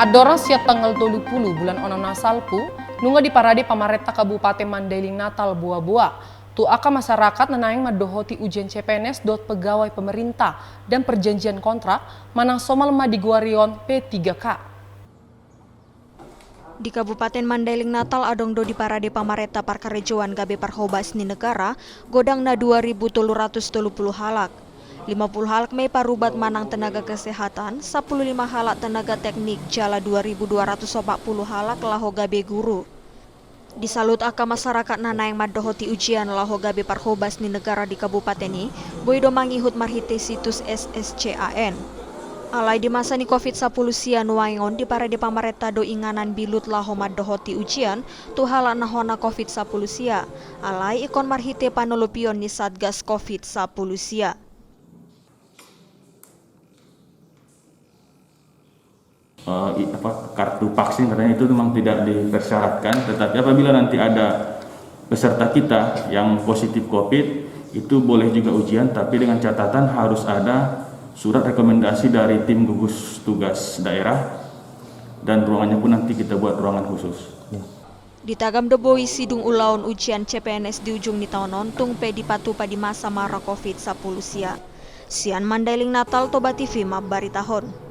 Adorang siap tanggal 30 bulan onona salpu, nunga di parade pamareta Kabupaten Mandailing Natal Buah-Buah. Tu aka masyarakat nanaing madohoti ujian CPNS dot pegawai pemerintah dan perjanjian kontrak manang somal ma di Guarion P3K. Di Kabupaten Mandailing Natal adong do di parade pamareta parkarejoan gabe parhobas ni negara godang na 2.330 halak. 50 halak may parubat manang tenaga kesehatan, 15 halak tenaga teknik, jala 2.240 halak laho gabe guru. Disalut aka masyarakat nanaing madohoti ujian laho gabe parhobas ni negara di kabupaten ini, boy do mangihut marhite situs SSCAN. Alai di masa ni COVID-10 sia nuaingon di parade pamareta do inganan bilut laho madohoti ujian tu hala nahona COVID-10 sia. Alai ikon marhite panolopion ni Satgas COVID-10 sia. Kartu vaksin katanya itu memang tidak dipersyaratkan, tetapi apabila nanti ada peserta kita yang positif COVID itu boleh juga ujian, tapi dengan catatan harus ada surat rekomendasi dari tim gugus tugas daerah dan ruangannya pun nanti kita buat ruangan khusus. Di Tagam Deboi sidung ulaun ujian CPNS di ujung ni tahun tung di patu pada masa mara COVID-10 sia. Sian Mandailing Natal Toba TV mabari tahun.